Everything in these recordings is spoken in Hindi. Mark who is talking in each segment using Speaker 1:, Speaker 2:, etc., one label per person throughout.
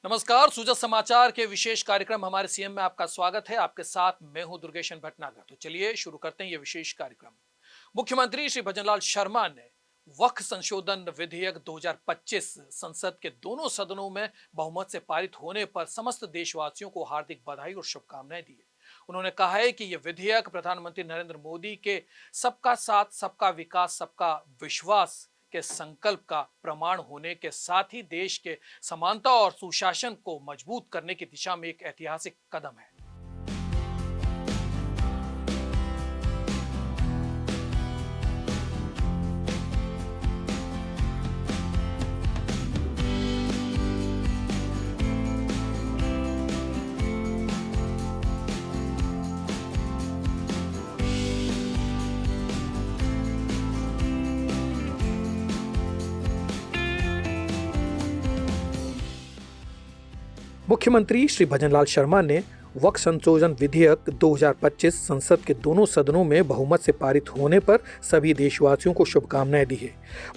Speaker 1: नमस्कार। सूजत समाचार के विशेष कार्यक्रम हमारे सीएम में आपका स्वागत है। आपके साथ मैं हूं दुर्गेशन भटनागर। तो चलिए शुरू करते हैं ये विशेष कार्यक्रम। मुख्यमंत्री श्री भजनलाल शर्मा ने वक्फ संशोधन विधेयक 2025 संसद के दोनों सदनों में बहुमत से पारित होने पर समस्त देशवासियों को हार्दिक बधाई और शुभकामनाएं दी है। उन्होंने कहा है कि यह विधेयक प्रधानमंत्री नरेंद्र मोदी के सबका साथ, सबका विकास, सबका विश्वास के संकल्प का प्रमाण होने के साथ ही देश के समानता और सुशासन को मजबूत करने की दिशा में एक ऐतिहासिक कदम है।
Speaker 2: मुख्यमंत्री श्री भजनलाल शर्मा ने वक्फ संशोधन विधेयक 2025 संसद के दोनों सदनों में बहुमत से पारित होने पर सभी देशवासियों को शुभकामनाएं दी है।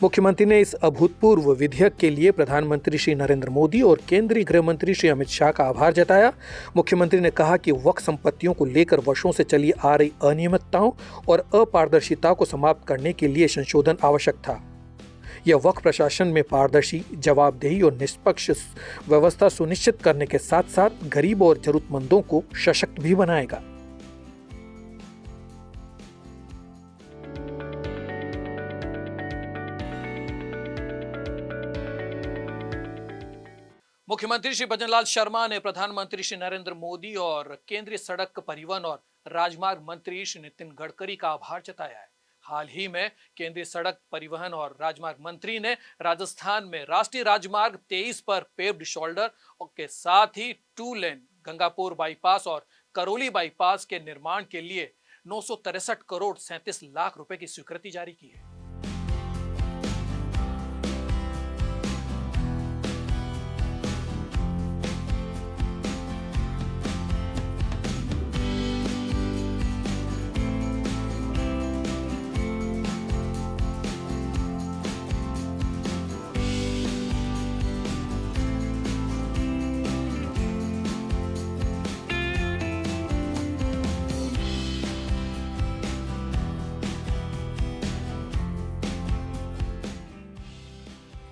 Speaker 2: मुख्यमंत्री ने इस अभूतपूर्व विधेयक के लिए प्रधानमंत्री श्री नरेंद्र मोदी और केंद्रीय गृह मंत्री श्री अमित शाह का आभार जताया। मुख्यमंत्री ने कहा कि वक्फ संपत्तियों को लेकर वर्षों से चली आ रही अनियमितताओं और अपारदर्शिता को समाप्त करने के लिए संशोधन आवश्यक था। यह वक्फ प्रशासन में पारदर्शी, जवाबदेही और निष्पक्ष व्यवस्था सुनिश्चित करने के साथ साथ गरीब और जरूरतमंदों को सशक्त भी बनाएगा।
Speaker 1: मुख्यमंत्री श्री भजनलाल शर्मा ने प्रधानमंत्री श्री नरेंद्र मोदी और केंद्रीय सड़क परिवहन और राजमार्ग मंत्री श्री नितिन गडकरी का आभार जताया है। हाल ही में केंद्रीय सड़क परिवहन और राजमार्ग मंत्री ने राजस्थान में राष्ट्रीय राजमार्ग 23 पर पेव्ड शोल्डर के साथ ही 2 लेन गंगापुर बाईपास और करौली बाईपास के निर्माण के लिए 963 करोड़ 37 लाख रुपए की स्वीकृति जारी की है।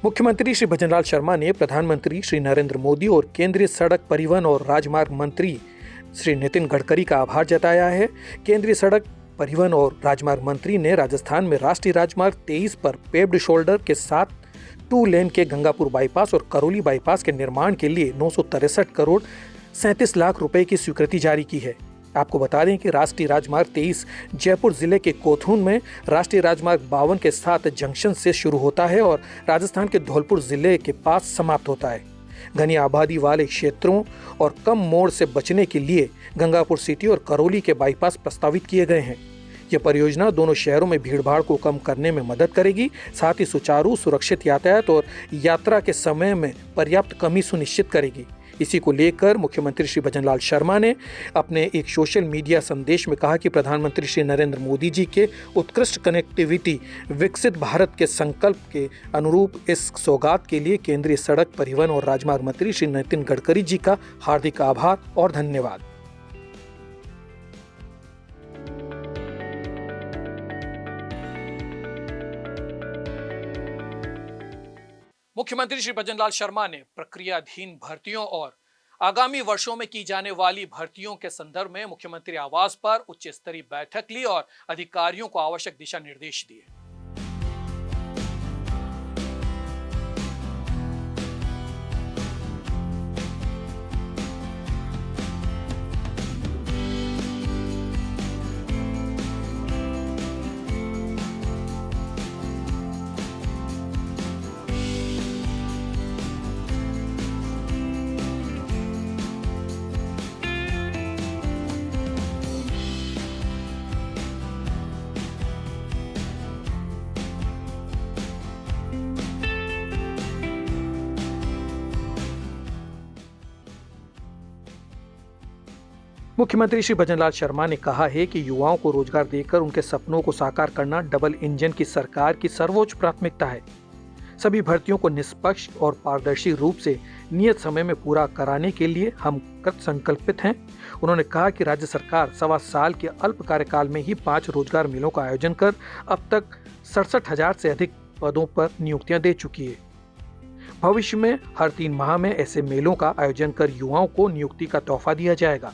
Speaker 2: मुख्यमंत्री श्री भजनलाल शर्मा ने प्रधानमंत्री श्री नरेंद्र मोदी और केंद्रीय सड़क परिवहन और राजमार्ग मंत्री श्री नितिन गडकरी का आभार जताया है। केंद्रीय सड़क परिवहन और राजमार्ग मंत्री ने राजस्थान में राष्ट्रीय राजमार्ग 23 पर पेव्ड शोल्डर के साथ 2 लेन के गंगापुर बाईपास और करौली बाईपास के निर्माण के लिए 963 करोड़ 37 लाख रुपए की स्वीकृति जारी की है। आपको बता दें कि राष्ट्रीय राजमार्ग 23 जयपुर जिले के कोथून में, राष्ट्रीय राजमार्ग 52 के साथ जंक्शन से शुरू होता है और राजस्थान के धौलपुर जिले के पास समाप्त होता है। घनी आबादी वाले क्षेत्रों और कम मोड़ से बचने के लिए गंगापुर सिटी और करौली के बाईपास प्रस्तावित किए गए हैं। यह परियोजना दोनों शहरों में भीड़भाड़ को कम करने में मदद करेगी, साथ ही सुचारू, सुरक्षित यातायात और यात्रा के समय में पर्याप्त कमी सुनिश्चित करेगी। इसी को लेकर मुख्यमंत्री श्री भजनलाल शर्मा ने अपने एक सोशल मीडिया संदेश में कहा कि प्रधानमंत्री श्री नरेंद्र मोदी जी के उत्कृष्ट कनेक्टिविटी विकसित भारत के संकल्प के अनुरूप इस सौगात के लिए केंद्रीय सड़क परिवहन और राजमार्ग मंत्री श्री नितिन गडकरी जी का हार्दिक आभार और धन्यवाद।
Speaker 1: मुख्यमंत्री श्री भजनलाल शर्मा ने प्रक्रियाधीन भर्तियों और आगामी वर्षों में की जाने वाली भर्तियों के संदर्भ में मुख्यमंत्री आवास पर उच्च स्तरीय बैठक ली और अधिकारियों को आवश्यक दिशा निर्देश दिए।
Speaker 2: मुख्यमंत्री श्री भजनलाल शर्मा ने कहा है कि युवाओं को रोजगार देकर उनके सपनों को साकार करना डबल इंजन की सरकार की सर्वोच्च प्राथमिकता है। सभी भर्तियों को निष्पक्ष और पारदर्शी रूप से नियत समय में पूरा कराने के लिए हम कृत संकल्पित हैं। उन्होंने कहा कि राज्य सरकार 1.25 साल के अल्प कार्यकाल में ही 5 रोजगार मेलों का आयोजन कर अब तक 67,000 से अधिक पदों पर नियुक्तियां दे चुकी है। भविष्य में हर 3 माह में ऐसे मेलों का आयोजन कर युवाओं को नियुक्ति का तोहफा दिया जाएगा।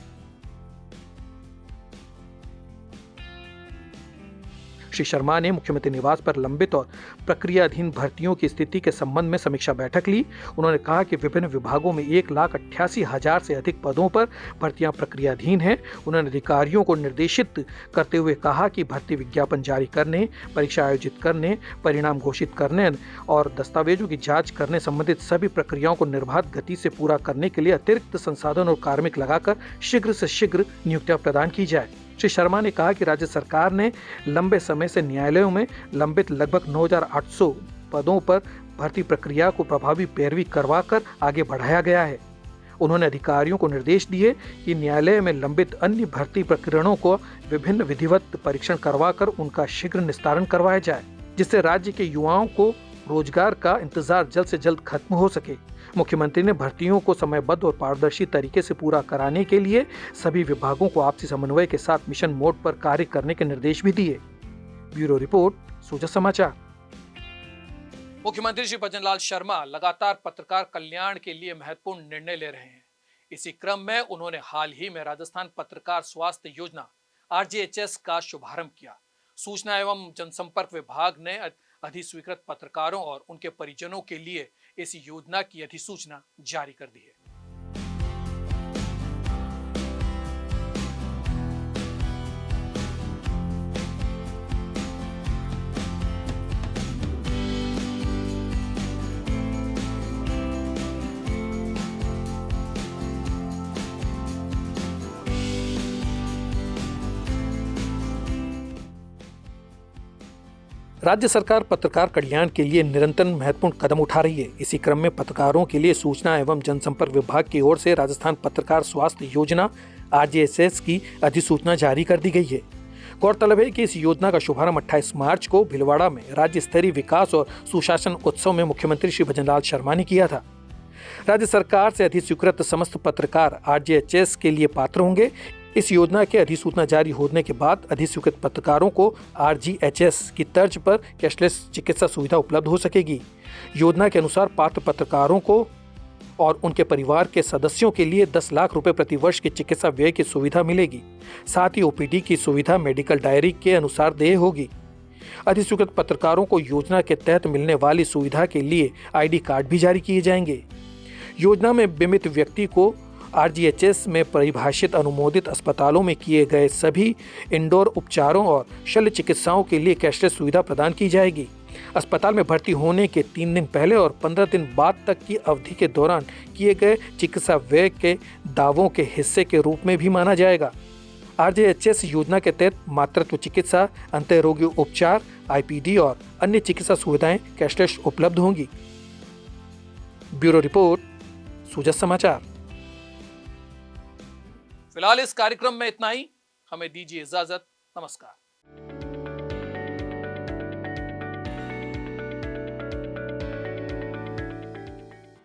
Speaker 2: श्री शर्मा ने मुख्यमंत्री निवास पर लंबित और प्रक्रियाधीन भर्तियों की स्थिति के संबंध में समीक्षा बैठक ली। उन्होंने कहा कि विभिन्न विभागों में 1,88,000 से अधिक पदों पर भर्तियां प्रक्रियाधीन हैं। उन्होंने अधिकारियों को निर्देशित करते हुए कहा कि भर्ती विज्ञापन जारी करने, परीक्षा आयोजित करने, परिणाम घोषित करने और दस्तावेजों की जाँच करने संबंधित सभी प्रक्रियाओं को निर्बाध गति से पूरा करने के लिए अतिरिक्त संसाधन और कार्मिक लगाकर शीघ्र से शीघ्र नियुक्तियां प्रदान की जाए। श्री शर्मा ने कहा कि राज्य सरकार ने लंबे समय से न्यायालयों में लंबित लगभग 9,800 पदों पर भर्ती प्रक्रिया को प्रभावी पैरवी करवाकर आगे बढ़ाया गया है। उन्होंने अधिकारियों को निर्देश दिए कि न्यायालय में लंबित अन्य भर्ती प्रकरणों को विभिन्न विधिवत परीक्षण करवाकर उनका शीघ्र निस्तारण करवाया जाए, जिससे राज्य के युवाओं को रोजगार का इंतजार जल्द से जल्द खत्म हो सके। मुख्यमंत्री ने भर्तियों को समयबद्ध और पारदर्शी तरीके से पूरा कराने के लिए सभी विभागों को आपसी समन्वय के साथ मिशन मोड पर कार्य करने के निर्देश भी दिए। ब्यूरो रिपोर्ट, सोजा समाचार।
Speaker 1: मुख्यमंत्री श्री भजनलाल शर्मा लगातार पत्रकार कल्याण के लिए महत्वपूर्ण निर्णय ले रहे हैं। इसी क्रम में उन्होंने हाल ही में राजस्थान पत्रकार स्वास्थ्य योजना RJHS का शुभारंभ किया। सूचना एवं जनसंपर्क विभाग ने अधिस्वीकृत पत्रकारों और उनके परिजनों के लिए इस योजना की अधिसूचना जारी कर दी है।
Speaker 2: राज्य सरकार पत्रकार कल्याण के लिए निरंतर महत्वपूर्ण कदम उठा रही है। इसी क्रम में पत्रकारों के लिए सूचना एवं जनसंपर्क विभाग की ओर से राजस्थान पत्रकार स्वास्थ्य योजना RJHS की अधिसूचना जारी कर दी गई है। गौरतलब है कि इस योजना का शुभारंभ 28 मार्च को भीलवाड़ा में राज्य स्तरीय विकास और सुशासन उत्सव में मुख्यमंत्री श्री भजनलाल शर्मा ने किया था। राज्य सरकार से अधिस्वीकृत समस्त पत्रकार RJHS के लिए पात्र होंगे। इस योजना के अधिसूचना जारी होने के बाद अधिस्वीकृत पत्रकारों को RGHS की तर्ज पर कैशलेस चिकित्सा सुविधा उपलब्ध हो सकेगी। योजना के अनुसार पात्र पत्रकारों को और उनके परिवार के सदस्यों के लिए 10 लाख रुपए प्रति वर्ष की चिकित्सा व्यय की सुविधा मिलेगी। साथ ही OPD की सुविधा मेडिकल डायरी के अनुसार देय होगी। अधिस्वीकृत पत्रकारों को योजना के तहत मिलने वाली सुविधा के लिए ID कार्ड भी जारी किए जाएंगे। योजना में बीमित व्यक्ति को RGHS में परिभाषित अनुमोदित अस्पतालों में किए गए सभी इंडोर उपचारों और शल्य चिकित्साओं के लिए कैशलेस सुविधा प्रदान की जाएगी। अस्पताल में भर्ती होने के 3 दिन पहले और 15 दिन बाद तक की अवधि के दौरान किए गए चिकित्सा व्यय के दावों के हिस्से के रूप में भी माना जाएगा। RJHS योजना के तहत मातृत्व चिकित्सा, अंतःरोगी उपचार, IPD और अन्य चिकित्सा सुविधाएं कैशलेस उपलब्ध होंगी। ब्यूरो रिपोर्ट, सोजा समाचार।
Speaker 1: फिलहाल इस कार्यक्रम में इतना ही। हमें दीजिए इजाजत। नमस्कार।